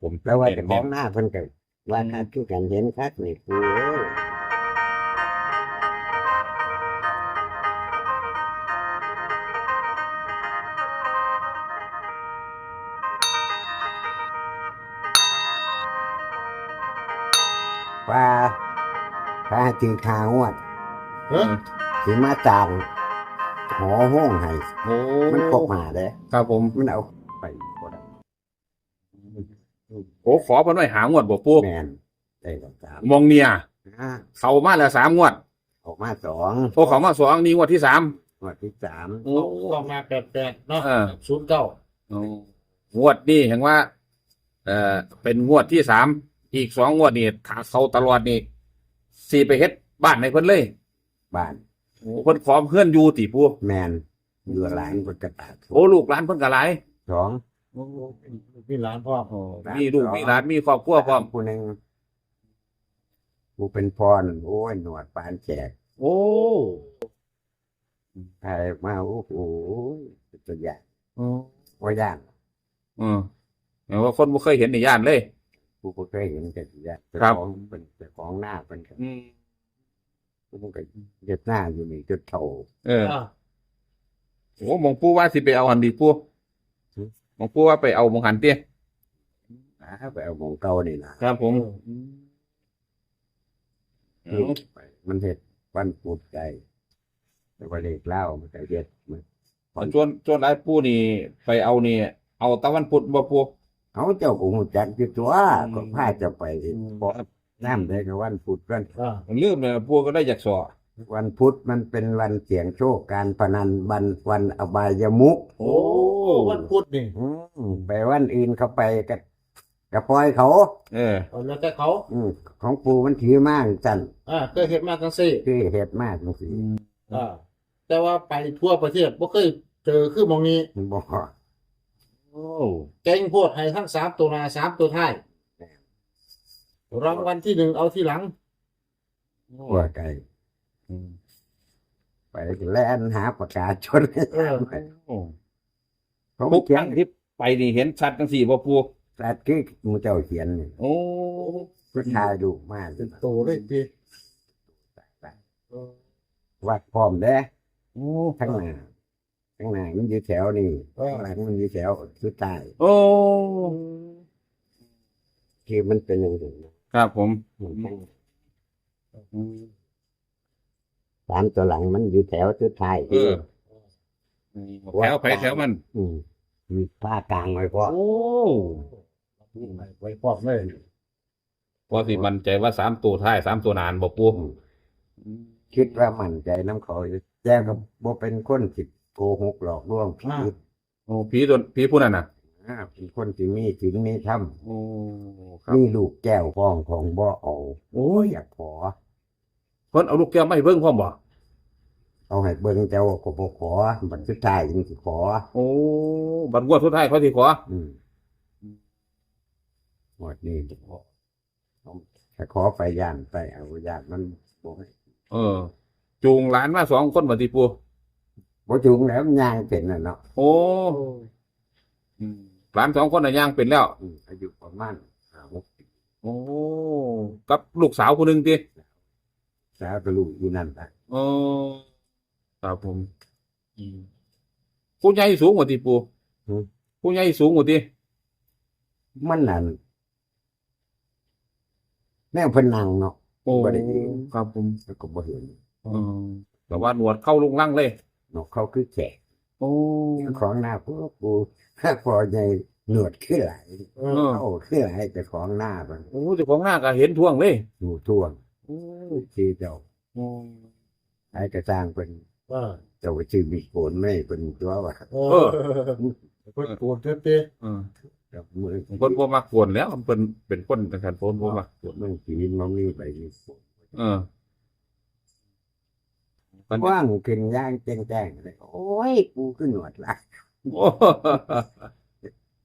ผม แล้วว่า เห็ จะ น ของหน้าเพิ่นก็ว่าคักคือกันเห็นคักนี่ปูเอ้ยว่าถ้าถึงขางวด เออ สิมาจางหอห้องให้ โอ้ มันครบมาเด้ ครับผม มันเอาไปบ่ได้ โอ้ขอเพิ่นไว้หางวดบ่ปู แม่นได้ก็สาม มองเนี่ย อ่า เข้ามาแล้ว3 งวด ออกมาสอง โอ้เข้ามา2นี่งวดที่3 งวดที่สาม โอ้ ก็มาแปดเนาะ เออ 09 โอ้งวดนี้เห็นว่าเป็นงวดที่3อีก2 งวดนี่ถ้าเข้าตลอดนี่สิไปเฮ็ดบ้านให้เพิ่นเลย บ้าน โอ้เพิ่นขอเพื่อนอยู่ติปู แมนอยู่หลานเพิ่นกระตาก โอ้ลูกหลานเพิ่นก็หลาย สอง พี่หลานพ่อ โอ้มีลูกมีหลานมีครอบครัวพร้อม ผู้หนึ่งผู้เป็นพรโอ้ยหนวดปานแจก โอ้ ไทยมาโอ้โหเป็นตัวอย่าง อืม ว่าย่าน แปลว่าคนบ่เคยเห็นในย่านเลย ผู้บ่เคยเห็นกันอย่าง ครับ ของเป็นเจ้าของหน้าเป็นกัน อืม มันก็เย็ดหน้าอยู่นี่จนเท่า เออ อ่า โอ้หมองปู่ว่าสิไปเอาหันดีปู่ หือ หมองปู่ว่าไปเอาหมองหันเตี้ย ไปเอาของเก่านี่นะครับ ผม ไปมันเห็ดวันปูดใจแต่ว่าเด็กเล่ามันก็เย็ดมัน ชวนหลายปู่นี่ไปเอานี่ เอาตะวันพุธบ่ปู่ เขาเจ้ากูหูจักอยู่ตัว อืม ก็พาจะไปเพราะน้ำได้ก็วันพุธกัน อ่า มันลืมเลยปู่ก็ได้จากสอ วันพุธมันเป็นวันเสี่ยงโชคการพนันวันอบายมุข โอ้ วันพุธนี่ ไปวันอื่นเขาไปกับปล่อยเขา เออ เอาแล้วแต่เขา ของปูมันถือมากจัน เคยเห็นมาทั้งสี่ คือเห็ดมากจังสิ แต่ว่าไปทั่วประเทศบ่เคยเจอคือหมองนี้ บอก โอ้ เก่งโพดให้ทั้ง3ตัวหน้า3ตัวท้ายรางวัลที่ 1เอาที่หลัง ว่าไกล อืม ไปแล่นหาประกาศชน เออ โอ้ เขา ทุก เขี ค ย รั้ น งที่ไปนี่เห็นชัดจังสี่บ่ปู่ แต่คือมูเจ้าเขียนนี่ โอ้ ผู้ชายดูมาก เป็นโตเลยพี่ วัดพร้อมเด้ โอ้ ทั้งหน้ามันอยู่แถวนี่ข้างหลังมันอยู่แถวสุดท้าย โอ้ คือมันเป็นอย่างนี้นะครับ ผม สามตัวหลังมันอยู่แถวสุดท้าย เออแถวไปแถวมัน มีผ้ากลางไว้พอ โอ้ ไว้พร้อมเลย พอสิมั่นใจว่า3 ตัวท้าย3 ตัวนานบ่ปู่ คิดว่ามั่นใจน้ำเขาอยู่แจ้ก็บ่เป็นคนสิโกหกหลอกลวงผี โอ้ผีผู้นั้นน่ะ เป็นคนที่มีศีลมีธรรม โอ้ครับ มีลูกแก้วฟ้องของบ่เอาโอ้ยอยากขอ เพิ่นเอาลูกแก้วมาให้เบิ่งพร้อมบ่ เอาให้เบิ่งแต่ว่าก็บ่ขอบัดสุดท้ายจึงสิขอ โอ้บัดงวดสุดท้ายเขาสิขอ หมดนี้จะขอถ้าขอไปย่านไปเอาย่านมันบ่ให้ เออ จูงหลานมา2 คนบ่ติปู่ บ่จุงแล้วมันย่างเป็นน่ะเนาะ โอ้หลาน2 คนน่ะย่างเป็นแล้ว อายุประมาณ5-6ปี โอ้กับลูกสาวคนหนึงติ สาวก็ลูกอยู่นั่นล่ะ โอ้ครับผมผู้ใหญ่สูงกว่าติปู่ผู้ใหญ่สูงกว่าติ มันนั่นแน่เพิ่นนั่งเนาะ โอ้ บ่ได้ยิน ครับผม แล้วก็บ่เห็น แต่ว่าหนวดเข้าลุงลังเลย เนาะเขาคือแขก โอ้ ของหน้าพวกกูพอใหญ่หนวดขึ้นหลายเข้าขึ้นหลายแต่ของหน้ามัน โอ้เจ้าของหน้าก็เห็นท่วงเลย หนูท่วง โอ้ ที่เจ้าไอ้กระสร้างเป็น อ่า เจ้าชื่อมีโกนไม่เป็นตัวว่า เพิ่นโกนเต้ กับมือ คนบ่มักกวนแล้วมันเป็นคนจังซั่นคนบ่มักกวน มันกินมันมีไปมีโกน เออ กว้างขึ้นย่างแจ้งๆเลยโอ้ยกูขึ้นหนวดละ โอ้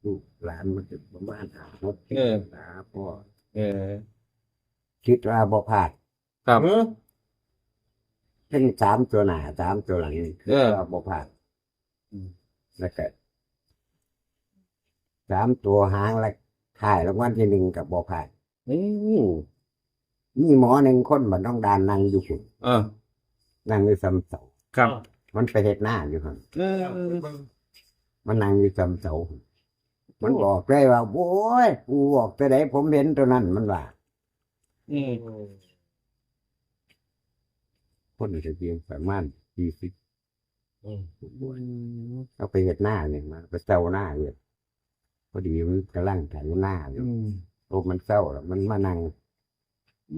ลูกหลานมันจะประมาณ50 ปีนะพ่อ เออ คิดว่าบ่พลาด ครับ ทั้ง3ตัวหน้า3ตัวหลังนี่คิดว่าบ่พลาดแล้วก็3ตัวหางละ ถ่ายรางวัลที่หนึ่งกับบ่ผ่าน โอ้ มีหมอหนึ่งคนบัดน้องดานนั่งอยู่หุ่น เออ นั่งอยู่ซ้ำเสา ครับ มันไปเฮ็ดหน้าอยู่หั่น เออ มันนั่งอยู่ซ้ำเสาหั่นมันบอกได้ว่าโอ้ยกูบอกแต่ไหนผมเห็นตัวนั้นมันว่า อืม คนจะเพียงประมาณ40 อืม เอาไปเฮ็ดหน้าเนี่ยมาไปเซาหน้าเนี่ยพอดีมันกำลังไถหน้าอยู่ อืม โอ้มันเศร้าแล้วมันมานั่ง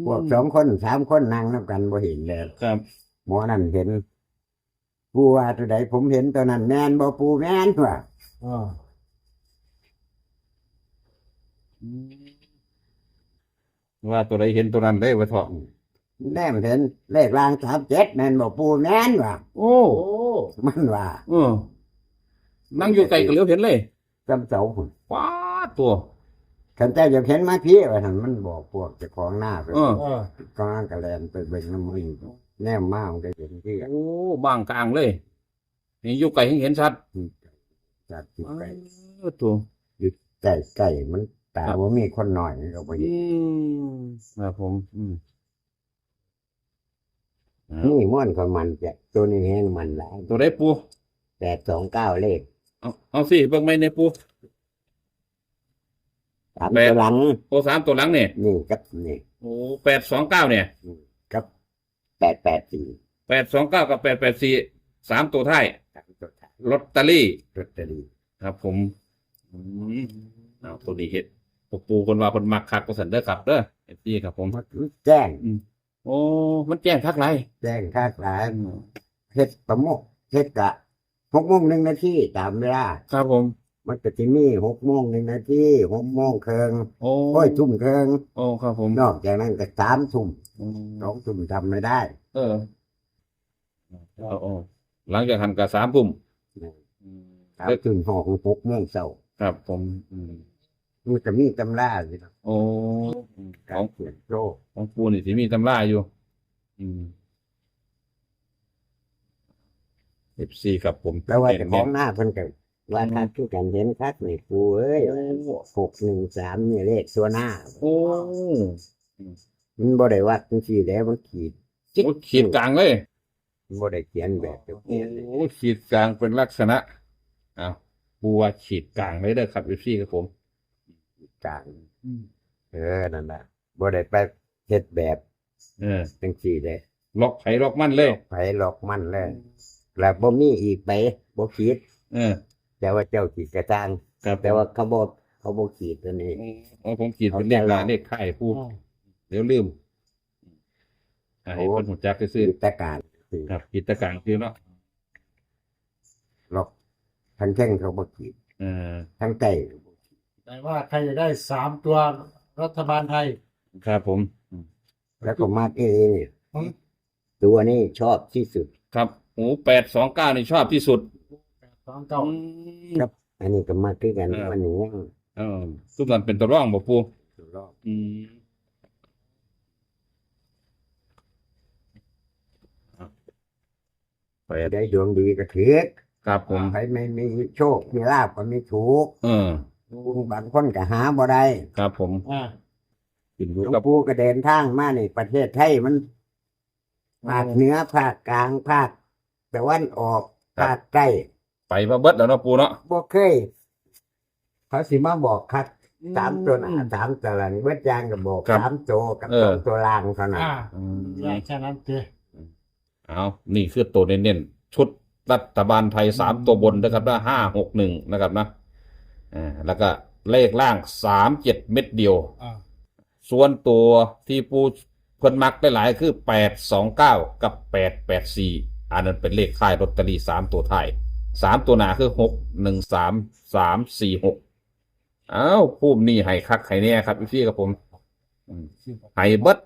พวก2 คน 3 คนนั่งนํกันบ่เห็นเลย ครับ หมอนั่นเห็นปูว่าตัวใดผมเห็นตัวนั้นแม่นบ่ปูแม่นว่ะ อ่า ว่าตัวใดเห็นตัวนั้นได้วะเถาะ แน่มันเห็นเลขราง37แม่นบ่ปูแม่นว่ะ โอ้ โอ้ มันว่า เออ นั่งอยู่ไกลก็เหลียวเห็นเลย จำเสาหุ่น ว้าตัว คันแต่จะเห็นมาพี่ว่าหั่นมันบอกพวกเจ้าของหน้าไป เออ เออ ก็อ้างกระแลนไปเบิ่งน้ำมันแนมมามันก็เห็นที่ โอ้บางกลางเลย นี่อยู่ไกลเห็นชัด จัดที่ไป เออตัว ใกล้ๆมันแต่ว่ามีคนหน่อยก็บ่เห็น ครับผม อืม นี่ม่วนของมันจะตัวนี้แห้งมันหลาย ตัวใดปู 829เลข เอาสิเบิ่งไหมเนี่ยปู สามตัวหลัง โอ้3ตัวหลังเนี่ย นี่กับนี่ โอ้829เนี่ย กับ884 829กับ884 3ตัวท้าย สามตัวท้าย ลอตเตอรี่ ลอตเตอรี่ ครับผมอืมเอาตัวนี้เฮ็ดปูคนว่าคนมักคักก็สันเด้อครับเด้อเอฟซีครับผม มันแจ้ง โอ้ มันแจ้งคักไร แจ้งค่าขายเฮ็ดประโมกเฮ็ดกะ6:01 นตามเวลา ครับผม มันก็สิมี6:01 น6:00 ครึ่ง โอ้ โอ้ยทุ่มครึ่ง โอ้ครับผม นอกจากนั้นก็3 ทุ่ม อืม 2 ทุ่มทำไม่ได้ เออโอ้หลังจากหันกับ3 ปุ่ม 3 ทุ่ม6 6:00 เช้า ครับผมมันจะมีตำราสิครับ โอ้ข กา อ รง เขียนโรค ของปูนี่สิมีตำราอยู่FC ครับผม แล้วว่าเจะของหน้าเพิ่นก็ว่าคักคือกันเห็นคักนี่ปูเอ้ย613นี่เลขตัวหน้า โอ้ มันบ่ได้วัดจังซี่แหล้วมันขีด โอ้ขีดกลางเลย มันบ่ได้เขียนแบบเดียว โอ้ขีดกลางเป็นลักษณะอ้าวปูว่าขีดกลางเลยเด้อครับ FC ครับผม กลางนั่นน่ะบ่ได้ไปเฮ็ดแบบ เออ จังซี่เด้ ล็อกไผล็อกมั่นเลย ไปหลอกมันเลยแล้วบ่มีอีกไปบ่ขีด เออ แต่ว่าเจ้าขีดกระจ่าง ครับ แต่ว่าเขาบ่ขีดตัวนี้ โอ้ผมขีดเป็นเลขหน้าเลขท้ายปู อืม เดี๋ยวลืมให้คนหัวจักซื้อ ขีดตะการคือ ครับขีดตะกลางคือเนาะ หลอกทั้งแข้งเขาบ่ขีด เออ ทั้งใต้ แต่ว่าใครจะได้3 ตัวรัฐบาลไทย ครับผม แล้วก็มากนี่ อืม ตัวนี้ชอบที่สุด ครับโอ้829นี่ชอบที่สุด 29 ครับ อันนี้ก็มากคือกัน เออ มันอย่างนี้ เออทุกนั้นเป็นตัวร่องบ่ปู รอบ อืม ไปได้ดวงดีก็ถือ ครับผม ใครไม่มีโชคมีลาภก็มีถูก เออ บางคนก็หาบ่ได้ ครับผม อ่า กิน หล ดู วง กับ ปู่ก็เดินทางมานี่ประเทศไทยมันภาคเหนือภาคกลางภาคตะวันออกภาคใต้ ไปมาเบิดแล้วเนาะปูเนาะ บ่เคยเขาสิมาบอกคัด3 ตัวหน้า3 ตัวหลังเบิดอย่างก็บอก3 ตัวกับ2 ตัวล่างเท่านั้น อ่า อืม ได้แค่นั้นเอง เอานี่คือตัวเน้นๆชุดรัฐบาลไทย3 ตัวบนนะครับนะ561นะครับนะแล้วก็เลขล่าง37 เม็ดเดียว อ่า ส่วนตัวที่ปูเพิ่นมักได้หลายคือ829กับ884อันนั้นเป็นเลขท้ายลอตเตอรี่3 ตัวท้าย3 ตัวหน้าคือ613 346อ้าวภูมินี่ให้คักให้แน่ครับพี่ครับผมให้เบิด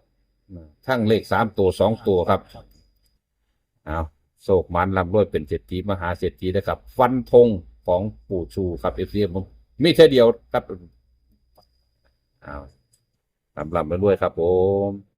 ทั้งเลข3 ตัว2 ตัวครับอ้าวโศกมันลำรวยเป็นเศรษฐีมหาเศรษฐีนะครับ ฟันธงของปู่ชูครับพี่ผมมีแค่เดียวครับอ้าวลำรวยครับผม